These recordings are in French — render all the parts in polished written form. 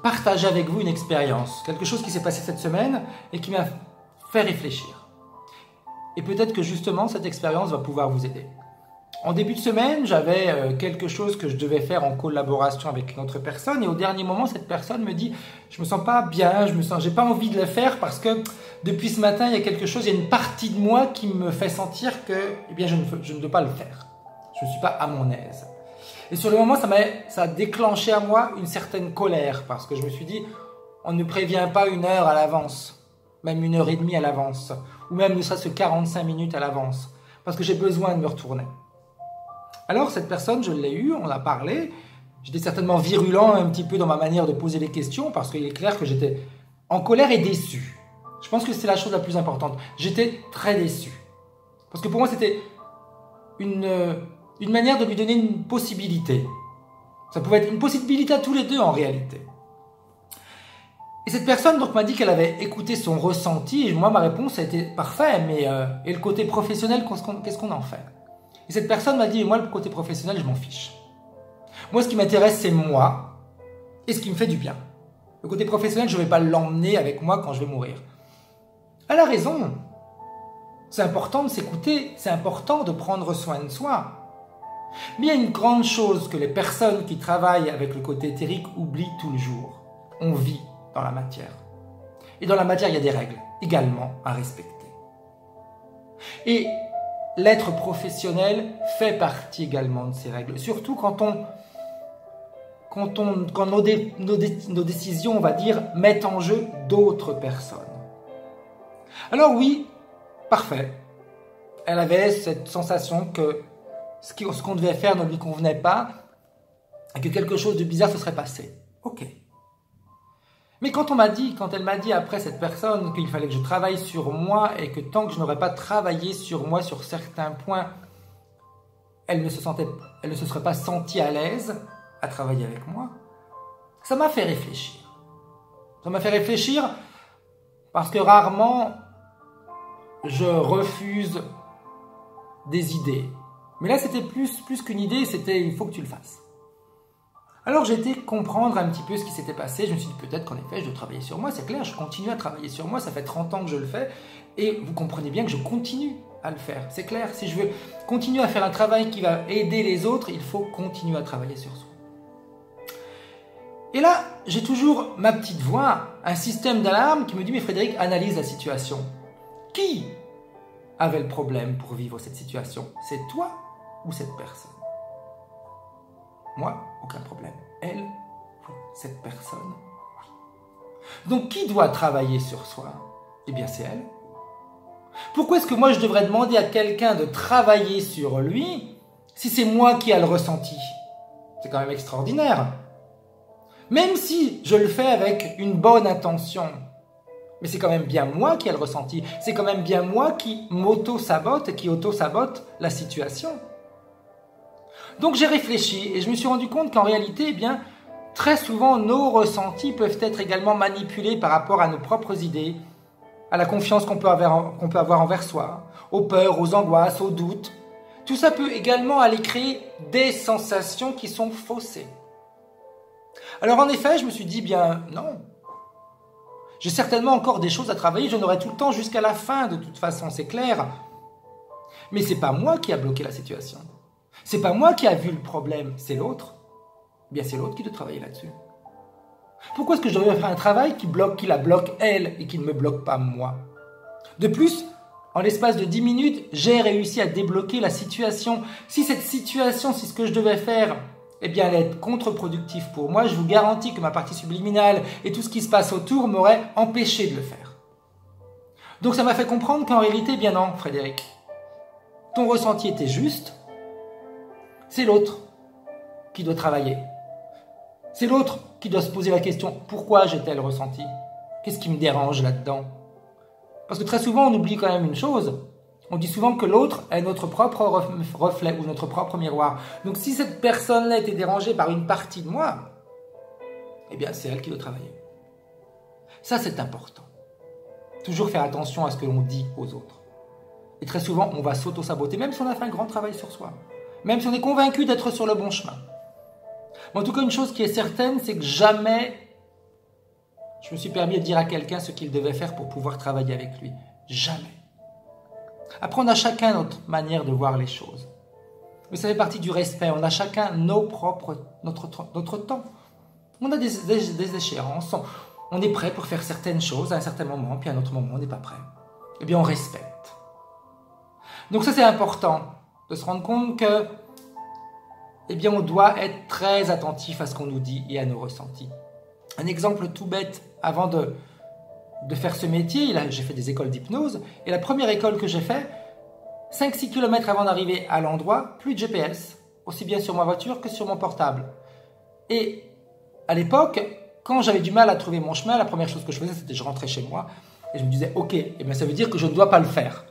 Partager avec vous une expérience, quelque chose qui s'est passé cette semaine et qui m'a fait réfléchir. Et peut-être que justement cette expérience va pouvoir vous aider. En début de semaine, j'avais quelque chose que je devais faire en collaboration avec une autre personne et au dernier moment, cette personne me dit « je me sens pas bien, j'ai pas envie de le faire parce que depuis ce matin, il y a quelque chose, il y a une partie de moi qui me fait sentir que je ne veux pas le faire. Je ne suis pas à mon aise. » Et sur le moment, ça a déclenché à moi une certaine colère parce que je me suis dit, on ne prévient pas une heure à l'avance, même 1h30 à l'avance, ou même ne serait-ce que 45 minutes à l'avance, parce que j'ai besoin de me retourner. Alors cette personne, je l'ai eue, on a parlé, j'étais certainement virulent un petit peu dans ma manière de poser les questions parce qu'il est clair que j'étais en colère et déçu. Je pense que c'est la chose la plus importante. J'étais très déçu. Parce que pour moi, c'était une manière de lui donner une possibilité. Ça pouvait être une possibilité à tous les deux en réalité. Et cette personne donc m'a dit qu'elle avait écouté son ressenti et moi ma réponse a été parfait, mais et le côté professionnel, qu'est-ce qu'on en fait? Et cette personne m'a dit, moi le côté professionnel je m'en fiche. Moi ce qui m'intéresse c'est moi et ce qui me fait du bien. Le côté professionnel je ne vais pas l'emmener avec moi quand je vais mourir. Elle a raison. C'est important de s'écouter, c'est important de prendre soin de soi. Mais il y a une grande chose que les personnes qui travaillent avec le côté éthérique oublient tout le jour. On vit dans la matière. Et dans la matière, il y a des règles également à respecter. Et l'être professionnel fait partie également de ces règles. Surtout quand nos décisions, on va dire, mettent en jeu d'autres personnes. Alors oui, parfait. Elle avait cette sensation que ce qu'on devait faire ne lui convenait pas et que quelque chose de bizarre se serait passé. Ok. Mais quand elle m'a dit après cette personne qu'il fallait que je travaille sur moi et que tant que je n'aurais pas travaillé sur moi sur certains points, elle ne se serait pas sentie à l'aise à travailler avec moi, ça m'a fait réfléchir. Ça m'a fait réfléchir parce que rarement je refuse des idées. Mais là, c'était plus qu'une idée, c'était il faut que tu le fasses. Alors j'ai été comprendre un petit peu ce qui s'était passé. Je me suis dit peut-être qu'en effet, je dois travailler sur moi. C'est clair, je continue à travailler sur moi. Ça fait 30 ans que je le fais. Et vous comprenez bien que je continue à le faire. C'est clair, si je veux continuer à faire un travail qui va aider les autres, il faut continuer à travailler sur soi. Et là, j'ai toujours ma petite voix, un système d'alarme qui me dit « Mais Frédéric, analyse la situation. Qui avait le problème pour vivre cette situation? C'est toi ou cette personne? » Moi, aucun problème. Elle, oui. Cette personne, oui. Donc, qui doit travailler sur soi? Eh bien, c'est elle. Pourquoi est-ce que moi, je devrais demander à quelqu'un de travailler sur lui si c'est moi qui a le ressenti? C'est quand même extraordinaire. Même si je le fais avec une bonne intention, mais c'est quand même bien moi qui ai le ressenti. C'est quand même bien moi qui m'auto-sabote, qui auto-sabote la situation. Donc j'ai réfléchi et je me suis rendu compte qu'en réalité, eh bien, très souvent, nos ressentis peuvent être également manipulés par rapport à nos propres idées, à la confiance qu'on peut avoir envers soi, aux peurs, aux angoisses, aux doutes. Tout ça peut également aller créer des sensations qui sont faussées. Alors en effet, je me suis dit, bien non. J'ai certainement encore des choses à travailler, j'en aurai tout le temps jusqu'à la fin de toute façon, c'est clair. Mais ce n'est pas moi qui a bloqué la situation. Ce n'est pas moi qui a vu le problème, c'est l'autre. Bien c'est l'autre qui doit travailler là-dessus. Pourquoi est-ce que je devrais faire un travail qui la bloque elle et qui ne me bloque pas moi? De plus, en l'espace de 10 minutes, j'ai réussi à débloquer la situation. Si cette situation, si ce que je devais faire, eh bien, elle est contre-productive pour moi, je vous garantis que ma partie subliminale et tout ce qui se passe autour m'auraient empêché de le faire. Donc ça m'a fait comprendre qu'en réalité, eh bien non, Frédéric, ton ressenti était juste, c'est l'autre qui doit travailler. C'est l'autre qui doit se poser la question, pourquoi j'ai tel ressenti? Qu'est-ce qui me dérange là-dedans? Parce que très souvent, on oublie quand même une chose. On dit souvent que l'autre est notre propre reflet ou notre propre miroir. Donc si cette personne-là était dérangée par une partie de moi, eh bien c'est elle qui doit travailler. Ça c'est important. Toujours faire attention à ce que l'on dit aux autres. Et très souvent, on va s'auto-saboter, même si on a fait un grand travail sur soi. Même si on est convaincu d'être sur le bon chemin. Mais en tout cas, une chose qui est certaine, c'est que jamais je me suis permis de dire à quelqu'un ce qu'il devait faire pour pouvoir travailler avec lui. Jamais. Après, on a chacun notre manière de voir les choses. Mais ça fait partie du respect. On a chacun notre temps. On a des échéances. On est prêt pour faire certaines choses à un certain moment, puis à un autre moment, on n'est pas prêt. Eh bien, on respecte. Donc ça, c'est important de se rendre compte que, eh bien, on doit être très attentif à ce qu'on nous dit et à nos ressentis. Un exemple tout bête, avant de faire ce métier, j'ai fait des écoles d'hypnose, et la première école que j'ai fait, 5-6 km avant d'arriver à l'endroit, plus de GPS, aussi bien sur ma voiture que sur mon portable. Et à l'époque, quand j'avais du mal à trouver mon chemin, la première chose que je faisais, c'était que je rentrais chez moi, et je me disais, ok, eh bien, ça veut dire que je ne dois pas le faire.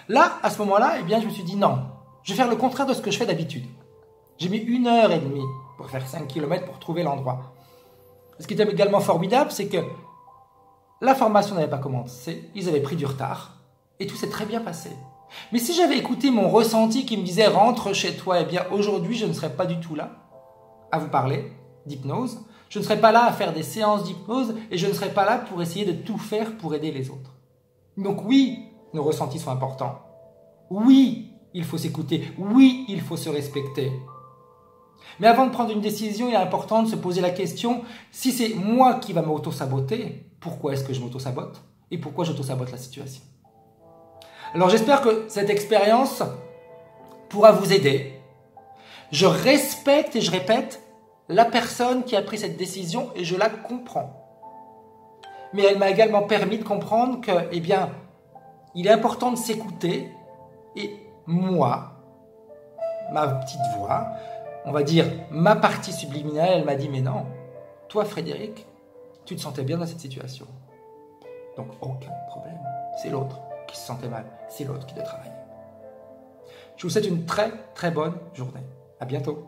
Là, à ce moment-là, eh bien, je me suis dit, non, je vais faire le contraire de ce que je fais d'habitude. J'ai mis 1h30 pour faire 5 km pour trouver l'endroit. Ce qui était également formidable, c'est que la formation n'avait pas commencé, ils avaient pris du retard, et tout s'est très bien passé. Mais si j'avais écouté mon ressenti qui me disait « rentre chez toi », eh bien aujourd'hui, je ne serais pas du tout là à vous parler d'hypnose, je ne serais pas là à faire des séances d'hypnose, et je ne serais pas là pour essayer de tout faire pour aider les autres. Donc oui, nos ressentis sont importants. Oui, il faut s'écouter. Oui, il faut se respecter. Mais avant de prendre une décision, il est important de se poser la question, si c'est moi qui va m'auto-saboter, pourquoi est-ce que je m'auto-sabote? Et pourquoi j'auto-sabote la situation? Alors j'espère que cette expérience pourra vous aider. Je respecte et je répète la personne qui a pris cette décision et je la comprends. Mais elle m'a également permis de comprendre que, eh bien, il est important de s'écouter et moi, ma petite voix, on va dire ma partie subliminale, elle m'a dit mais non, toi Frédéric, tu te sentais bien dans cette situation. Donc aucun problème, c'est l'autre qui se sentait mal, c'est l'autre qui doit travailler. Je vous souhaite une très très bonne journée. À bientôt.